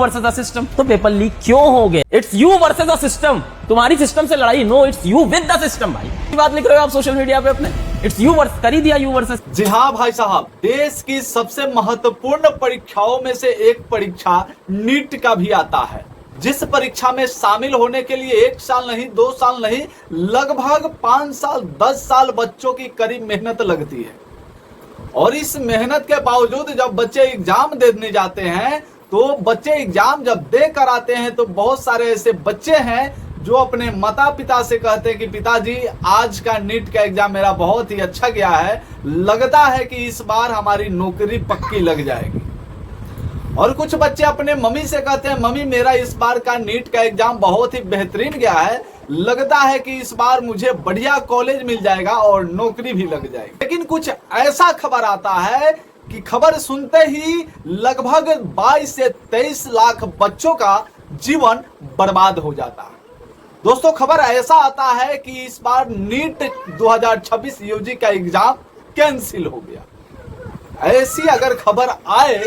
Versus the system. तो paper leak क्यों हो गए? It's you versus the system. तुम्हारी सिस्टम से लड़ाई, no, it's you with the system. भाई बात लिख रहे हो आप सोशल मीडिया पे अपने, इट्स यू वर्सेस, कर ही दिया यू वर्सेस। जी हाँ भाई साहब, देश की सबसे महत्वपूर्ण परीक्षाओं में से एक परीक्षा नीट का भी आता है, जिस परीक्षा में शामिल होने के लिए 1 साल नहीं, 2 साल नहीं, लगभग 5 साल 10 साल बच्चों की कड़ी मेहनत लगती है। और इस मेहनत के बावजूद जब बच्चे एग्जाम देने जाते हैं, तो बच्चे एग्जाम जब दे कर आते हैं तो बहुत सारे ऐसे बच्चे हैं जो अपने माता पिता से कहते हैं कि पिताजी आज का नीट का एग्जाम मेरा बहुत ही अच्छा गया है, लगता है कि इस बार हमारी नौकरी पक्की लग जाएगी। और कुछ बच्चे अपने मम्मी से कहते हैं मम्मी मेरा इस बार का नीट का एग्जाम बहुत ही बेहतरीन गया है, लगता है कि इस बार मुझे बढ़िया कॉलेज मिल जाएगा और नौकरी भी लग जाएगी। लेकिन कुछ ऐसा खबर आता है कि खबर सुनते ही लगभग 22 से 23 लाख बच्चों का जीवन बर्बाद हो जाता है। दोस्तों, खबर ऐसा आता है कि इस बार नीट 2026 यूजी का एग्जाम कैंसिल हो गया। ऐसी अगर खबर आए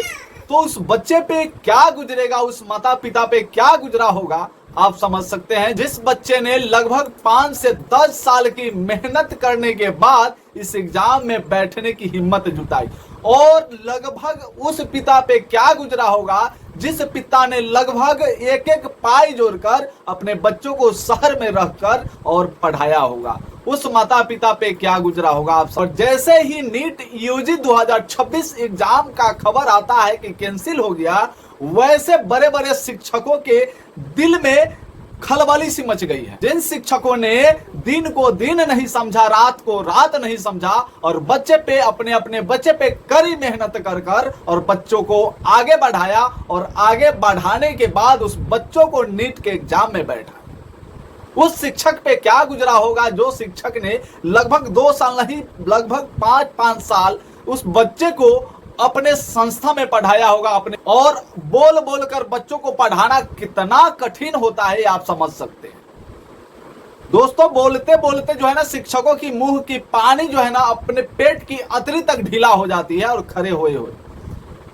तो उस बच्चे पे क्या गुजरेगा, उस माता पिता पे क्या गुजरा होगा, आप समझ सकते हैं। जिस बच्चे ने लगभग 5 से 10 साल की मेहनत करने के बाद इस एग्जाम में बैठने की हिम्मत जुटाई, और लगभग उस पिता पे क्या गुजरा होगा जिस पिता ने लगभग एक एक पाई जोड़कर अपने बच्चों को शहर में रखकर और पढ़ाया होगा, उस माता पिता पे क्या गुजरा होगा आप सब। और जैसे ही नीट यूजी 2026 एग्जाम का खबर आता है कि कैंसिल हो गया, वैसे बड़े बड़े शिक्षकों के दिल में खलबली सी मच गई है। जिन शिक्षकों ने दिन को दिन नहीं समझा, रात को रात नहीं समझा, और बच्चे पे अपने बच्चे पे कड़ी मेहनत कर और बच्चों को आगे बढ़ाया, और आगे बढ़ाने के बाद उस बच्चों को नीट के एग्जाम में बैठा, उस शिक्षक पे क्या गुजरा होगा जो शिक्षक ने लगभग 2 साल नहीं, लगभग 5 साल उस बच्चे को अपने संस्था में पढ़ाया होगा अपने। और बोल बोल कर बच्चों को पढ़ाना कितना कठिन होता है आप समझ सकते हैं। दोस्तों, बोलते बोलते जो है ना शिक्षकों की मुंह की पानी जो है ना अपने पेट की अतरी तक ढीला हो जाती है और खड़े हुए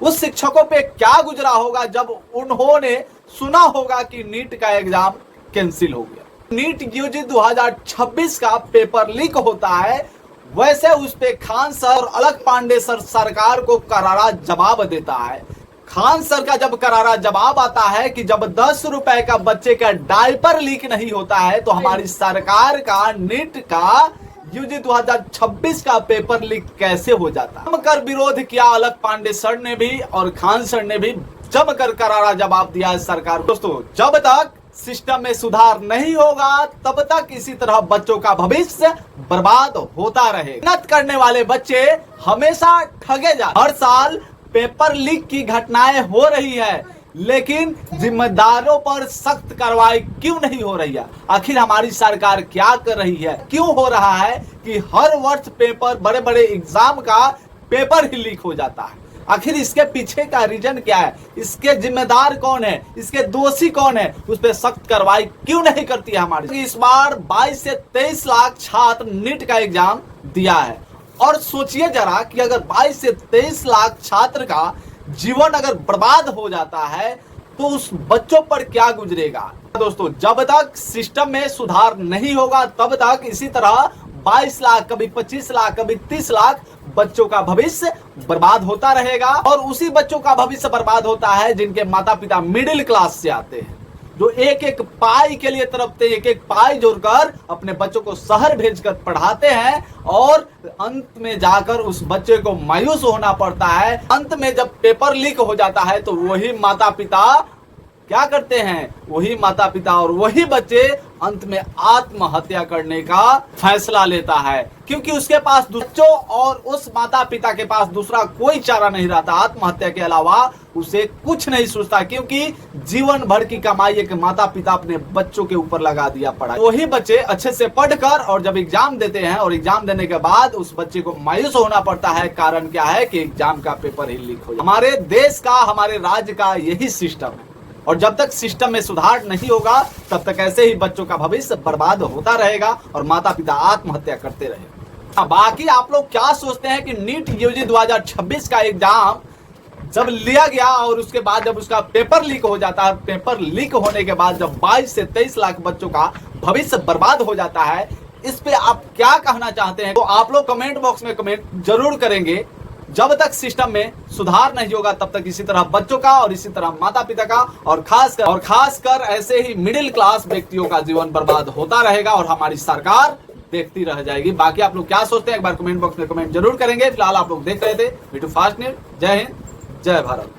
उस शिक्षकों पे क्या गुजरा होगा जब उन्होंने सुना होगा कि नीट का एग्जाम कैंसिल हो गया। नीट यूजी 2026 का पेपर लीक होता है, वैसे उस पे खान सर और अलख पांडे सर सरकार को करारा जवाब देता है। खान सर का जब करारा जवाब आता है कि जब 10 रुपए का बच्चे का डायपर लीक नहीं होता है तो हमारी सरकार का नीट का यूजी 2026 का पेपर लीक कैसे हो जाता है। जमकर विरोध किया अलख पांडे सर ने भी और खान सर ने भी जमकर करारा जवाब दिया है सरकार। दोस्तों, जब तक सिस्टम में सुधार नहीं होगा तब तक इसी तरह बच्चों का भविष्य बर्बाद होता रहेगा। मेहनत करने वाले बच्चे हमेशा ठगे जा। हर साल पेपर लीक की घटनाएं हो रही है, लेकिन जिम्मेदारों पर सख्त कार्रवाई क्यों नहीं हो रही है? आखिर हमारी सरकार क्या कर रही है? क्यों हो रहा है कि हर वर्ष पेपर, बड़े बड़े एग्जाम का पेपर ही लीक हो जाता है? आखिर इसके पीछे का रीजन क्या है? इसके जिम्मेदार कौन है? इसके दोषी कौन है? उस पर सख्त कार्रवाई क्यों नहीं करती है हमारी? इस बार 22 से 23 लाख छात्र नीट का एग्जाम दिया है, और सोचिए जरा कि अगर 22 से 23 लाख छात्र का जीवन अगर बर्बाद हो जाता है तो उस बच्चों पर क्या गुजरेगा। दोस्तों, जब तक सिस्टम में सुधार नहीं होगा तब तक इसी तरह 22 लाख, कभी 25 लाख, कभी 30 लाख बच्चों का भविष्य बर्बाद होता रहेगा। और उसी बच्चों का भविष्य बर्बाद होता है जिनके माता पिता मिडिल क्लास से आते हैं, जो एक एक पाई के लिए तड़पते, एक एक पाई जोड़कर अपने बच्चों को शहर भेजकर पढ़ाते हैं, और अंत में जाकर उस बच्चे को मायूस होना पड़ता है। अंत में जब पेपर लीक हो जाता है तो वही माता पिता क्या करते हैं? वही माता पिता और वही बच्चे अंत में आत्महत्या करने का फैसला लेता है, क्योंकि उसके पास बच्चों और उस माता पिता के पास दूसरा कोई चारा नहीं रहता। आत्महत्या के अलावा उसे कुछ नहीं सोचता, क्योंकि जीवन भर की कमाई एक माता पिता अपने बच्चों के ऊपर लगा दिया पढ़ाई। वही बच्चे अच्छे से पढ़कर और जब एग्जाम देते हैं और एग्जाम देने के बाद उस बच्चे को मायूस होना पड़ता है। कारण क्या है कि एग्जाम का पेपर ही लीक हो जाता है। हमारे देश का, हमारे राज्य का यही सिस्टम है, और जब तक सिस्टम में सुधार नहीं होगा तब तक ऐसे ही बच्चों का भविष्य बर्बाद होता रहेगा और माता पिता आत्महत्या करते रहेंगे। बाकी आप लोग क्या सोचते हैं कि नीट यूजी 2026 का एग्जाम जब लिया गया और उसके बाद जब उसका पेपर लीक हो जाता है, पेपर लीक होने के बाद जब 22 से 23 लाख बच्चों का भविष्य बर्बाद हो जाता है, इस पे आप क्या कहना चाहते हैं? तो आप लोग कमेंट बॉक्स में कमेंट जरूर करेंगे। जब तक सिस्टम में सुधार नहीं होगा तब तक इसी तरह बच्चों का और इसी तरह माता पिता का और खासकर ऐसे ही मिडिल क्लास व्यक्तियों का जीवन बर्बाद होता रहेगा और हमारी सरकार देखती रह जाएगी। बाकी आप लोग क्या सोचते हैं एक बार कमेंट बॉक्स में कमेंट जरूर करेंगे। फिलहाल आप लोग देख रहे थे वीडियो फास्ट न्यूज। जय हिंद, जय भारत।